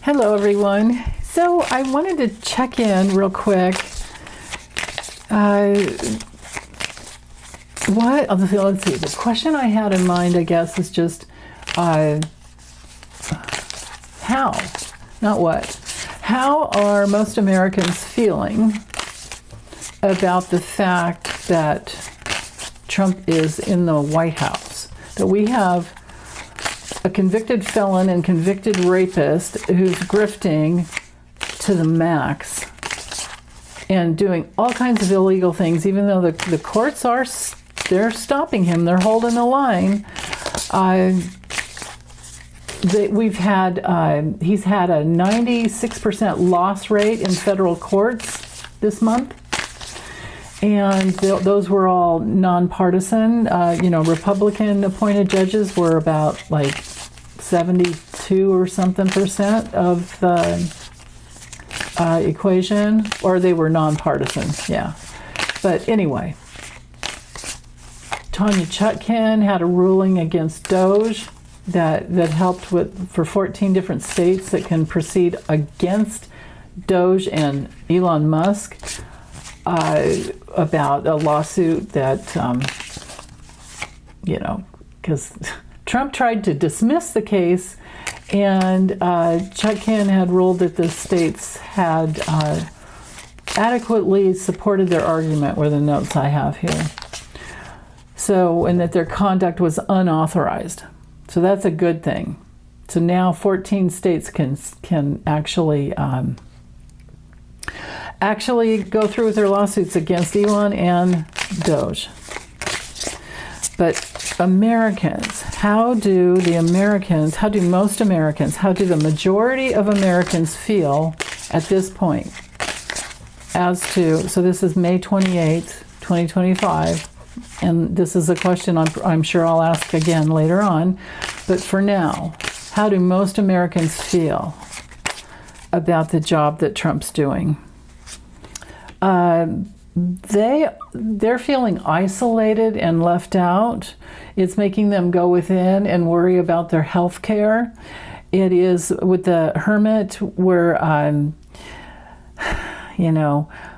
Hello, everyone. So I wanted to check in real quick. Let's see. The question I had in mind, I guess, is just how, not what. How are most Americans feeling about the fact that Trump is in the White House? That we have a convicted felon and convicted rapist who's grifting to the max and doing all kinds of illegal things, even though the courts they're stopping him, they're holding the line. He's had a 96% loss rate in federal courts this month. And those were all nonpartisan. Republican appointed judges were about 72 or something percent of the equation, or they were nonpartisan. Yeah. But anyway, Tanya Chutkan had a ruling against Doge that helped for 14 different states that can proceed against Doge and Elon Musk. About a lawsuit that, because Trump tried to dismiss the case, and Chutkan had ruled that the states had adequately supported their argument, were the notes I have here. So, and that their conduct was unauthorized. So that's a good thing. So now 14 states can actually go through with their lawsuits against Elon and Doge. But Americans, how do the majority of Americans feel at this point so this is May 28th, 2025, and this is a question I'm sure I'll ask again later on, but for now, how do most Americans feel about the job that Trump's doing? They're feeling isolated and left out. It's making them go within and worry about their health care. It is with the hermit where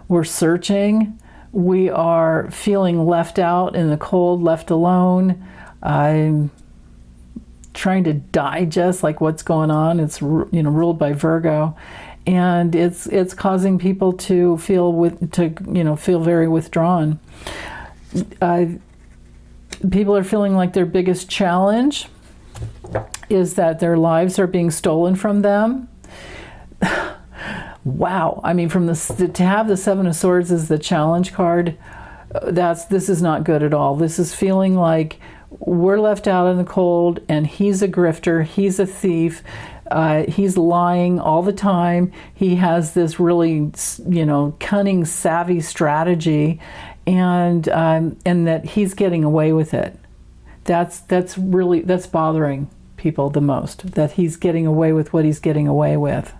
we're searching. We are feeling left out in the cold, left alone. I'm trying to digest what's going on. It's ruled by Virgo. And it's causing people to feel very withdrawn. People are feeling like their biggest challenge is that their lives are being stolen from them. Wow! I mean, to have the Seven of Swords as the challenge card, this is not good at all. This is feeling like we're left out in the cold, and he's a grifter, he's a thief. He's lying all the time. He has this really, cunning, savvy strategy, and that he's getting away with it. That's bothering people the most. That he's getting away with what he's getting away with.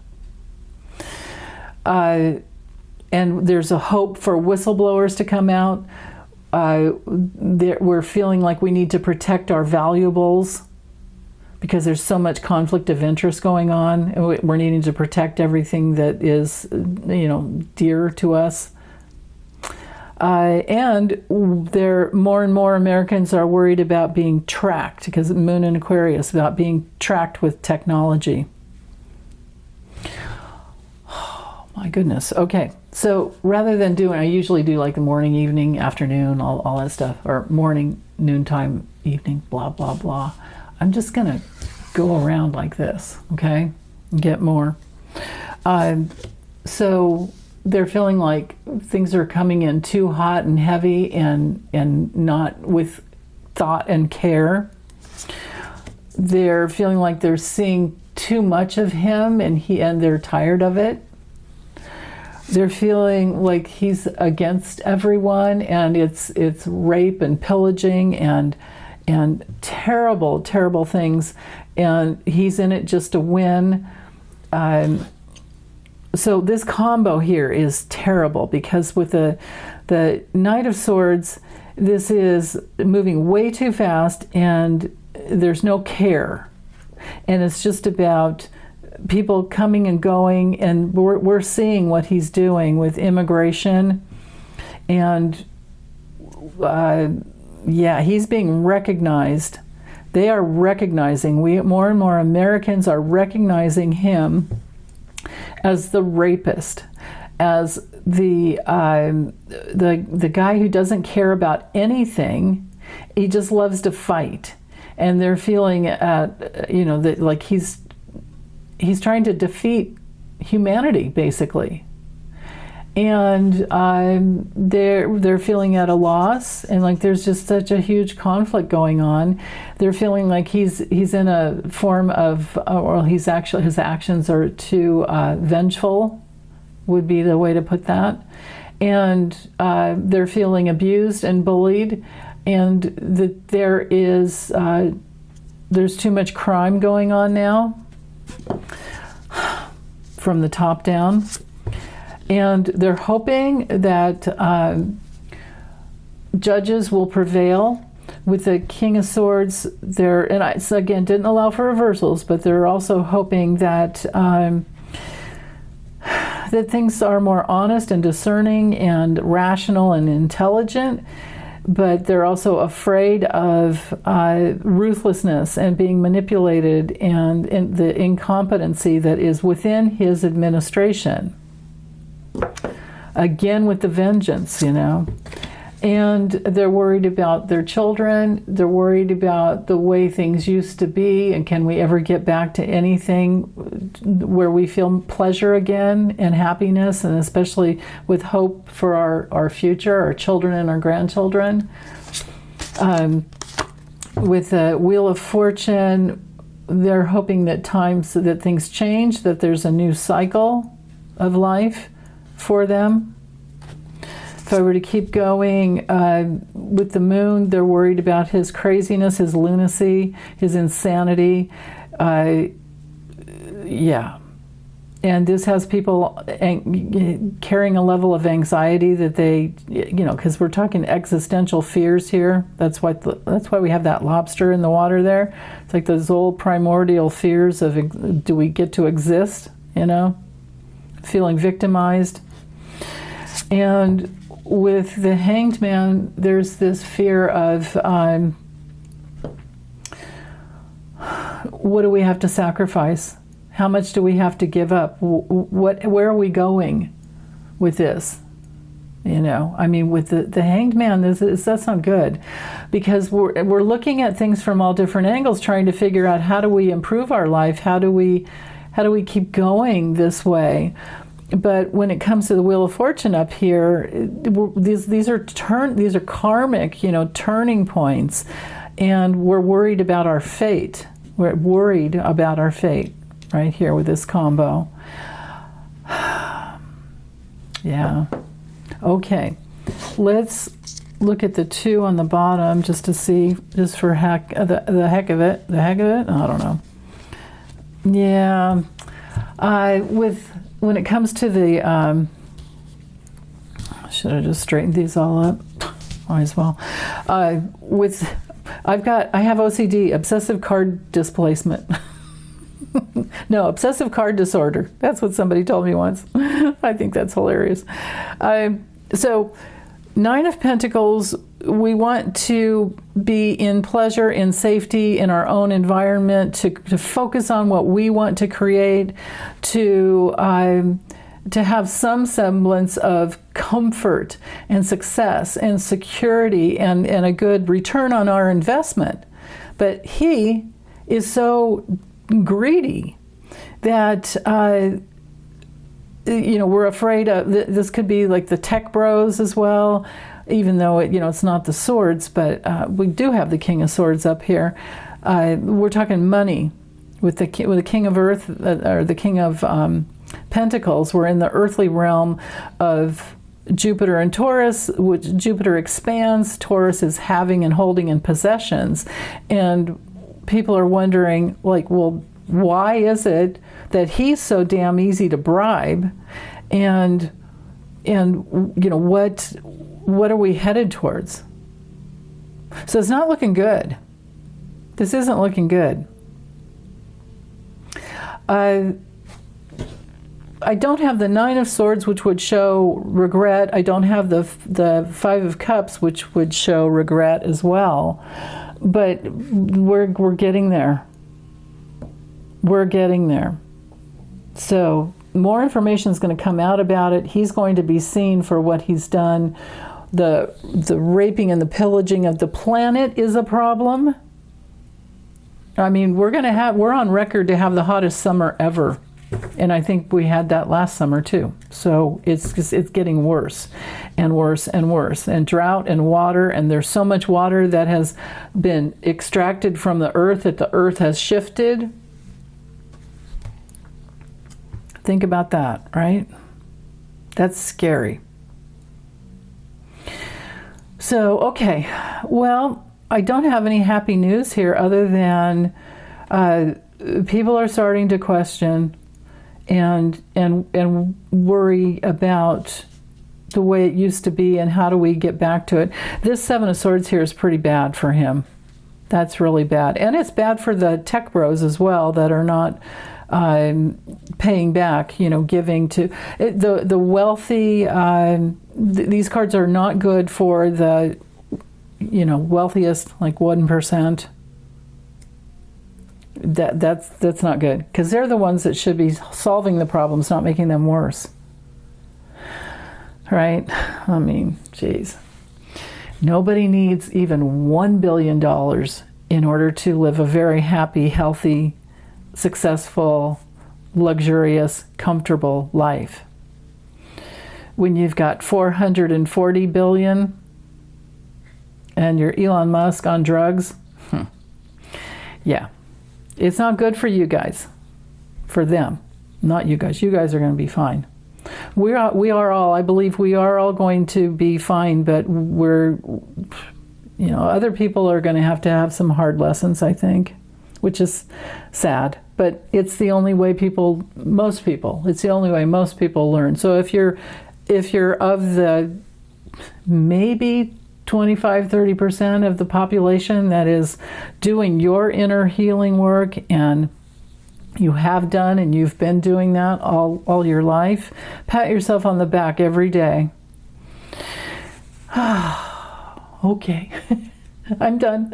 And there's a hope for whistleblowers to come out. We're feeling like we need to protect our valuables, because there's so much conflict of interest going on. We're needing to protect everything that is, dear to us. And more and more Americans are worried about being tracked, because Moon in Aquarius, about being tracked with technology. Oh, my goodness. Okay. So rather than I usually do the morning, evening, afternoon, all that stuff, or morning, noontime, evening, blah, blah, blah. I'm just going to go around like this, okay, and get more. So they're feeling like things are coming in too hot and heavy and not with thought and care. They're feeling like they're seeing too much of him, and they're tired of it. They're feeling like he's against everyone, and it's rape and pillaging and terrible, terrible things, and he's in it just to win. So this combo here is terrible, because with the Knight of Swords, this is moving way too fast, and there's no care, and it's just about people coming and going, and we're seeing what he's doing with immigration, and he's being recognized. They are recognizing, more and more Americans are recognizing him as the rapist, as the guy who doesn't care about anything. He just loves to fight, and they're feeling that like he's trying to defeat humanity, basically. And they're feeling at a loss, and like there's just such a huge conflict going on. They're feeling like he's in a form of, his actions are too vengeful, would be the way to put that. And they're feeling abused and bullied, and that there's too much crime going on now from the top down. And they're hoping that judges will prevail. With the King of Swords, and I again didn't allow for reversals, but they're also hoping that that things are more honest and discerning and rational and intelligent. But they're also afraid of ruthlessness and being manipulated, and the incompetency that is within his administration. Again with the vengeance, and they're worried about their children. They're worried about the way things used to be, and can we ever get back to anything where we feel pleasure again and happiness, and especially with hope for our future, our children and our grandchildren. With the Wheel of Fortune, they're hoping that things change, that there's a new cycle of life for them. If I were to keep going with the Moon, they're worried about his craziness, his lunacy, his insanity. And this has people carrying a level of anxiety that they, because we're talking existential fears here. That's why we have that lobster in the water there. It's like those old primordial fears of, do we get to exist? Feeling victimized. And with the Hanged Man, there's this fear of what do we have to sacrifice? How much do we have to give up? Where are we going with this? With the Hanged Man, that's not good, because we're looking at things from all different angles, trying to figure out how do we improve our life? How do we keep going this way? But when it comes to the Wheel of Fortune up here, these are karmic, turning points, and we're worried about our fate. We're worried about our fate right here with this combo. Yeah. Okay. Let's look at the 2 on the bottom just to see, just for the heck of it. The heck of it? I don't know. Yeah. When it comes to the, should have just straightened these all up. Might as well. I have OCD, obsessive card displacement. No, obsessive card disorder. That's what somebody told me once. I think that's hilarious. So 9 of Pentacles, we want to be in pleasure, in safety, in our own environment, to focus on what we want to create, to have some semblance of comfort and success and security and a good return on our investment. But he is so greedy that we're afraid of this. Could be like the tech bros as well, even though it's not the swords, but we do have the King of Swords up here. We're talking money with the King of Earth, or the King of Pentacles. We're in the earthly realm of Jupiter and Taurus, which Jupiter expands, Taurus is having and holding in possessions, and people are wondering, like, well, why is it that he's so damn easy to bribe, and what are we headed towards? So it's not looking good. This isn't looking good. I don't have the Nine of Swords, which would show regret. I don't have the Five of Cups, which would show regret as well. But we're getting there. We're getting there. So more information is going to come out about it. He's going to be seen for what he's done. The raping and the pillaging of the planet is a problem. I mean, we're on record to have the hottest summer ever. And I think we had that last summer too. So it's getting worse and worse and worse. And drought and water, and there's so much water that has been extracted from the earth that the earth has shifted. Think about that, right? That's scary. So, okay. Well, I don't have any happy news here other than people are starting to question and worry about the way it used to be and how do we get back to it. This Seven of Swords here is pretty bad for him. That's really bad. And it's bad for the tech bros as well that are not paying back, giving to the wealthy. These cards are not good for the, wealthiest, like 1%. That's not good, because they're the ones that should be solving the problems, not making them worse. Right? I mean, geez. Nobody needs even $1 billion in order to live a very happy, healthy, successful, luxurious, comfortable life. When you've got 440 billion and you're Elon Musk on drugs, yeah. It's not good for you guys. For them. Not you guys. You guys are going to be fine. We are all, I believe we are all going to be fine, but other people are going to have some hard lessons, I think, which is sad. But it's the only way it's the only way most people learn. So if you're of the maybe 25-30% of the population that is doing your inner healing work, and you have done and you've been doing that all your life, pat yourself on the back every day. Okay. I'm done.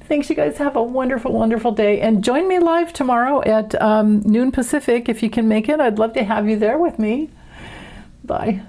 Thanks, you guys. Have a wonderful, wonderful day. And join me live tomorrow at noon Pacific if you can make it. I'd love to have you there with me. Bye.